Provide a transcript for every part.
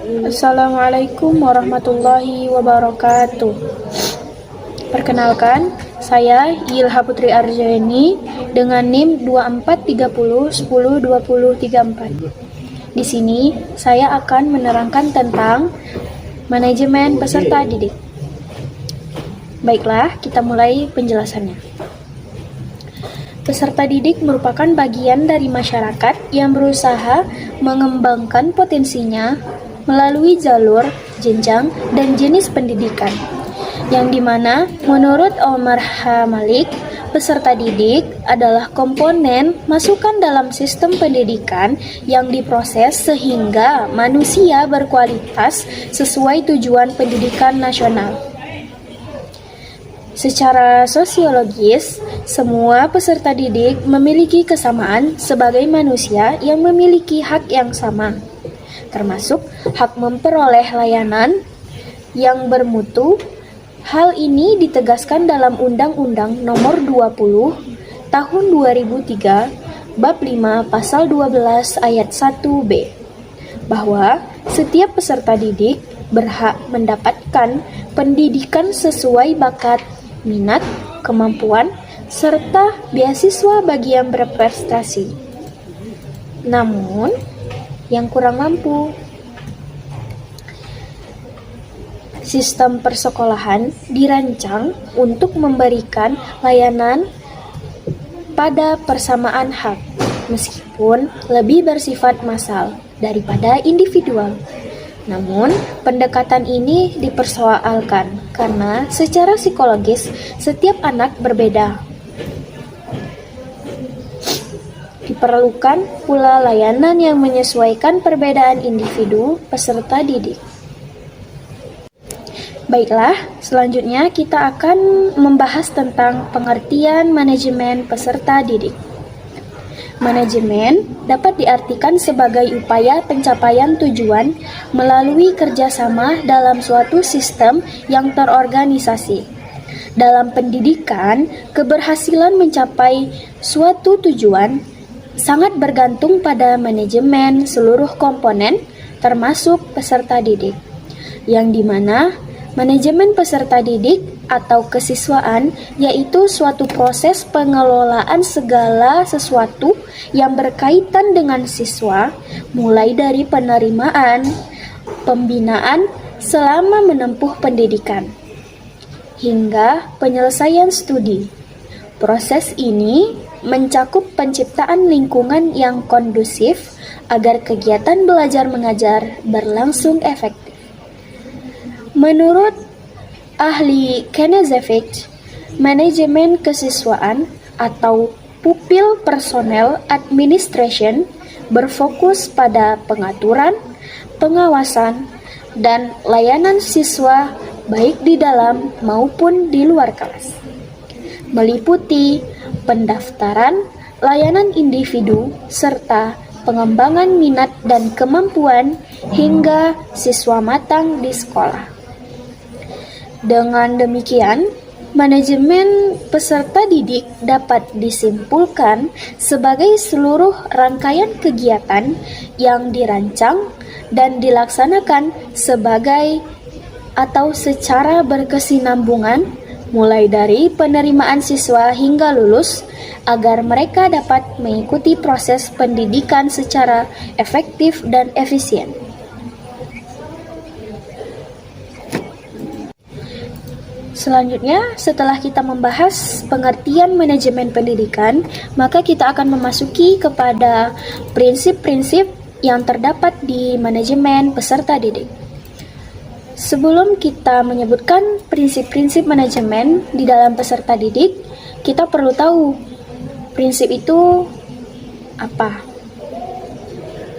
Assalamualaikum warahmatullahi wabarakatuh. Perkenalkan, saya Ilha Putri Arjayani dengan NIM 2430102034. Di sini saya akan menerangkan tentang manajemen peserta didik. Baiklah, kita mulai penjelasannya. Peserta didik merupakan bagian dari masyarakat yang berusaha mengembangkan potensinya melalui jalur, jenjang, dan jenis pendidikan, yang dimana menurut Omar H. Malik, peserta didik adalah komponen masukan dalam sistem pendidikan yang diproses sehingga manusia berkualitas sesuai tujuan pendidikan nasional. Secara sosiologis, semua peserta didik memiliki kesamaan sebagai manusia yang memiliki hak yang sama, termasuk hak memperoleh layanan yang bermutu. Hal ini ditegaskan dalam Undang-Undang Nomor 20 Tahun 2003 Bab 5 Pasal 12 Ayat 1b, bahwa setiap peserta didik berhak mendapatkan pendidikan sesuai bakat, minat, kemampuan, serta beasiswa bagi yang berprestasi. Namun, yang kurang mampu. Sistem persekolahan dirancang untuk memberikan layanan pada persamaan hak, meskipun lebih bersifat massal daripada individual. Namun, pendekatan ini dipersoalkan karena secara psikologis setiap anak berbeda. Diperlukan pula layanan yang menyesuaikan perbedaan individu peserta didik. Baiklah, selanjutnya kita akan membahas tentang pengertian manajemen peserta didik. Manajemen dapat diartikan sebagai upaya pencapaian tujuan melalui kerjasama dalam suatu sistem yang terorganisasi. Dalam pendidikan, keberhasilan mencapai suatu tujuan sangat bergantung pada manajemen seluruh komponen, termasuk peserta didik, yang dimana manajemen peserta didik atau kesiswaan yaitu suatu proses pengelolaan segala sesuatu yang berkaitan dengan siswa, mulai dari penerimaan, pembinaan selama menempuh pendidikan, hingga penyelesaian studi. Proses ini mencakup penciptaan lingkungan yang kondusif agar kegiatan belajar mengajar berlangsung efektif. Menurut ahli Knežević, manajemen kesiswaan atau pupil personnel administration berfokus pada pengaturan, pengawasan, dan layanan siswa baik di dalam maupun di luar kelas, meliputi pendaftaran, layanan individu, serta pengembangan minat dan kemampuan hingga siswa matang di sekolah. Dengan demikian, manajemen peserta didik dapat disimpulkan sebagai seluruh rangkaian kegiatan yang dirancang dan dilaksanakan sebagai atau secara berkesinambungan mulai dari penerimaan siswa hingga lulus agar mereka dapat mengikuti proses pendidikan secara efektif dan efisien. Selanjutnya, setelah kita membahas pengertian manajemen pendidikan, maka kita akan memasuki kepada prinsip-prinsip yang terdapat di manajemen peserta didik. Sebelum kita menyebutkan prinsip-prinsip manajemen di dalam peserta didik, kita perlu tahu prinsip itu apa.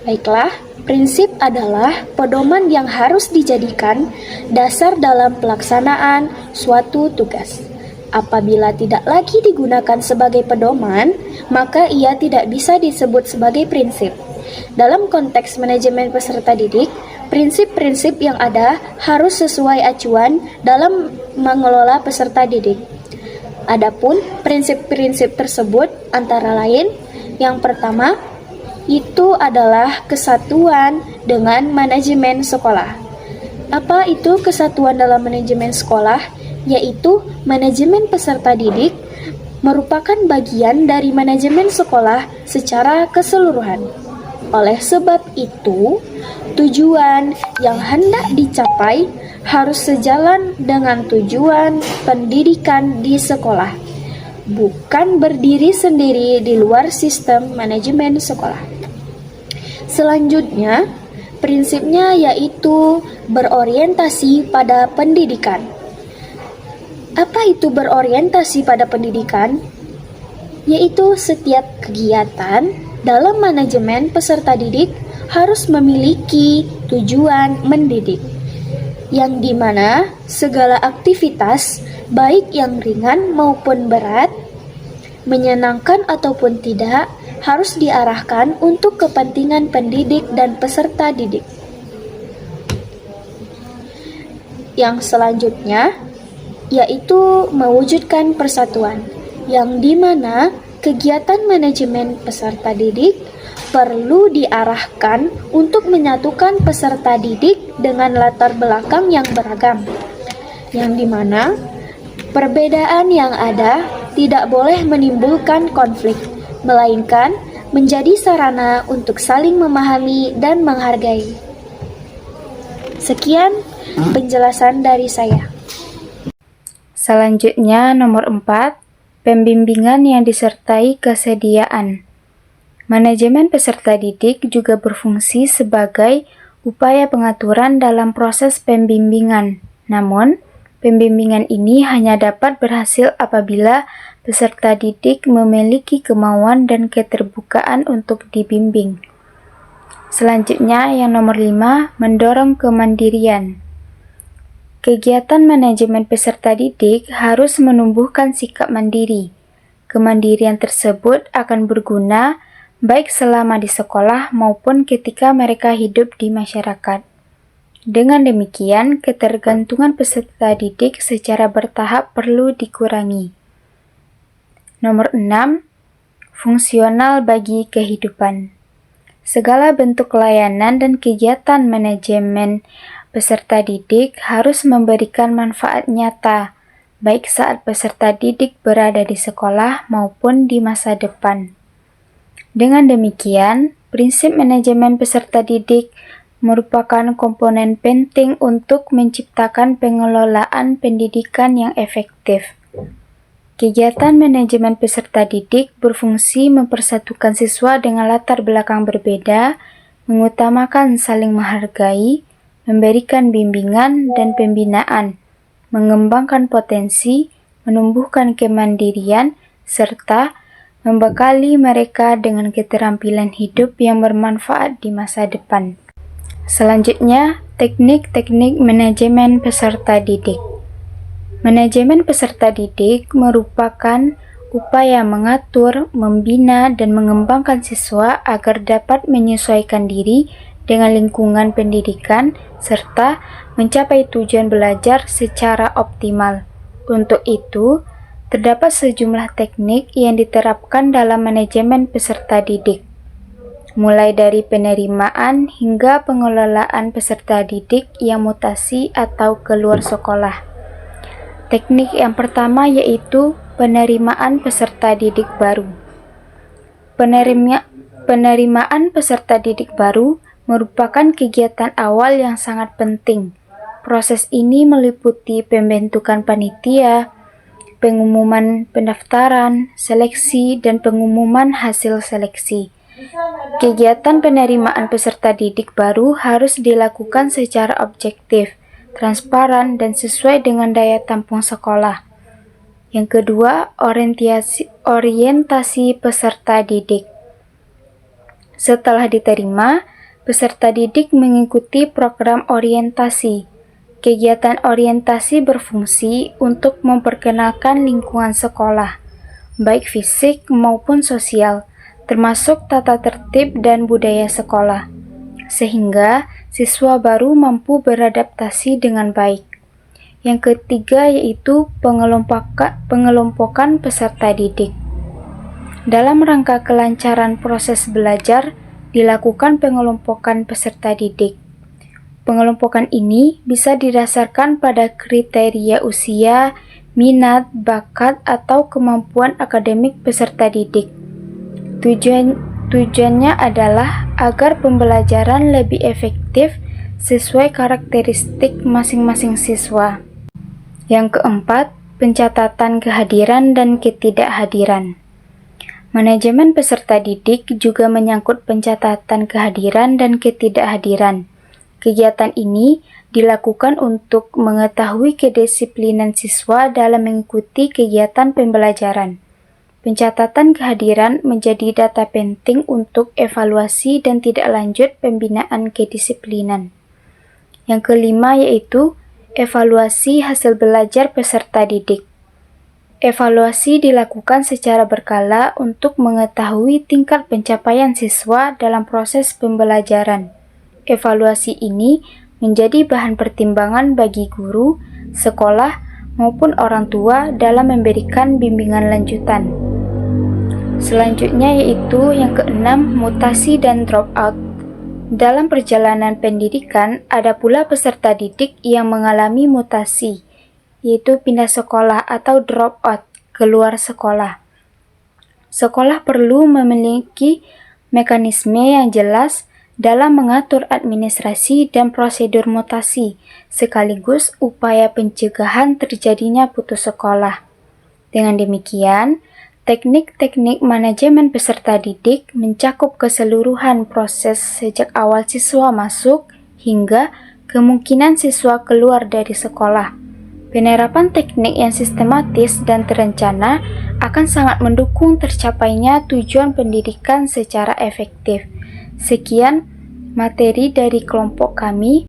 Baiklah, prinsip adalah pedoman yang harus dijadikan dasar dalam pelaksanaan suatu tugas. Apabila tidak lagi digunakan sebagai pedoman, maka ia tidak bisa disebut sebagai prinsip. Dalam konteks manajemen peserta didik, prinsip-prinsip yang ada harus sesuai acuan dalam mengelola peserta didik. Adapun prinsip-prinsip tersebut antara lain, yang pertama, itu adalah kesatuan dengan manajemen sekolah. Apa itu kesatuan dalam manajemen sekolah? Yaitu manajemen peserta didik merupakan bagian dari manajemen sekolah secara keseluruhan. Oleh sebab itu, tujuan yang hendak dicapai harus sejalan dengan tujuan pendidikan di sekolah, bukan berdiri sendiri di luar sistem manajemen sekolah. Selanjutnya, prinsipnya yaitu berorientasi pada pendidikan. Apa itu berorientasi pada pendidikan? Yaitu setiap kegiatan dalam manajemen peserta didik harus memiliki tujuan mendidik, yang dimana segala aktivitas, baik yang ringan maupun berat, menyenangkan ataupun tidak, harus diarahkan untuk kepentingan pendidik dan peserta didik. Yang selanjutnya yaitu mewujudkan persatuan, yang dimana kegiatan manajemen peserta didik perlu diarahkan untuk menyatukan peserta didik dengan latar belakang yang beragam, yang dimana perbedaan yang ada tidak boleh menimbulkan konflik, melainkan menjadi sarana untuk saling memahami dan menghargai. Sekian penjelasan dari saya. Selanjutnya nomor 4, pembimbingan yang disertai kesediaan. Manajemen peserta didik juga berfungsi sebagai upaya pengaturan dalam proses pembimbingan. Namun, pembimbingan ini hanya dapat berhasil apabila peserta didik memiliki kemauan dan keterbukaan untuk dibimbing. Selanjutnya yang nomor 5, mendorong kemandirian. Kegiatan manajemen peserta didik harus menumbuhkan sikap mandiri. Kemandirian tersebut akan berguna baik selama di sekolah maupun ketika mereka hidup di masyarakat. Dengan demikian, ketergantungan peserta didik secara bertahap perlu dikurangi. Nomor 6, fungsional bagi kehidupan. Segala bentuk layanan dan kegiatan manajemen peserta didik harus memberikan manfaat nyata, baik saat peserta didik berada di sekolah maupun di masa depan. Dengan demikian, prinsip manajemen peserta didik merupakan komponen penting untuk menciptakan pengelolaan pendidikan yang efektif. Kegiatan manajemen peserta didik berfungsi mempersatukan siswa dengan latar belakang berbeda, mengutamakan saling menghargai, memberikan bimbingan dan pembinaan, mengembangkan potensi, menumbuhkan kemandirian, serta membekali mereka dengan keterampilan hidup yang bermanfaat di masa depan. Selanjutnya, teknik-teknik manajemen peserta didik. Manajemen peserta didik merupakan upaya mengatur, membina, dan mengembangkan siswa agar dapat menyesuaikan diri dengan lingkungan pendidikan, serta mencapai tujuan belajar secara optimal. Untuk itu, terdapat sejumlah teknik yang diterapkan dalam manajemen peserta didik, mulai dari penerimaan hingga pengelolaan peserta didik yang mutasi atau keluar sekolah. Teknik yang pertama yaitu penerimaan peserta didik baru. Penerimaan peserta didik baru merupakan kegiatan awal yang sangat penting. Proses ini meliputi pembentukan panitia, pengumuman pendaftaran, seleksi, dan pengumuman hasil seleksi. Kegiatan penerimaan peserta didik baru harus dilakukan secara objektif, transparan, dan sesuai dengan daya tampung sekolah. Yang kedua, orientasi peserta didik. Setelah diterima, peserta didik mengikuti program orientasi. Kegiatan orientasi berfungsi untuk memperkenalkan lingkungan sekolah, baik fisik maupun sosial, termasuk tata tertib dan budaya sekolah, sehingga siswa baru mampu beradaptasi dengan baik. Yang ketiga yaitu pengelompokan peserta didik. Dalam rangka kelancaran proses belajar, dilakukan pengelompokan peserta didik. Pengelompokan ini bisa didasarkan pada kriteria usia, minat, bakat, atau kemampuan akademik peserta didik. Tujuannya adalah agar pembelajaran lebih efektif sesuai karakteristik masing-masing siswa. Yang keempat, pencatatan kehadiran dan ketidakhadiran. Manajemen peserta didik juga menyangkut pencatatan kehadiran dan ketidakhadiran. Kegiatan ini dilakukan untuk mengetahui kedisiplinan siswa dalam mengikuti kegiatan pembelajaran. Pencatatan kehadiran menjadi data penting untuk evaluasi dan tidak lanjut pembinaan kedisiplinan. Yang kelima yaitu evaluasi hasil belajar peserta didik. Evaluasi dilakukan secara berkala untuk mengetahui tingkat pencapaian siswa dalam proses pembelajaran. Evaluasi ini menjadi bahan pertimbangan bagi guru, sekolah, maupun orang tua dalam memberikan bimbingan lanjutan. Selanjutnya yaitu yang keenam, mutasi dan dropout. Dalam perjalanan pendidikan, ada pula peserta didik yang mengalami mutasi, yaitu pindah sekolah atau dropout, keluar sekolah. Sekolah perlu memiliki mekanisme yang jelas dalam mengatur administrasi dan prosedur mutasi, sekaligus upaya pencegahan terjadinya putus sekolah. Dengan demikian, teknik-teknik manajemen peserta didik mencakup keseluruhan proses sejak awal siswa masuk hingga kemungkinan siswa keluar dari sekolah. Penerapan teknik yang sistematis dan terencana akan sangat mendukung tercapainya tujuan pendidikan secara efektif. Sekian materi dari kelompok kami.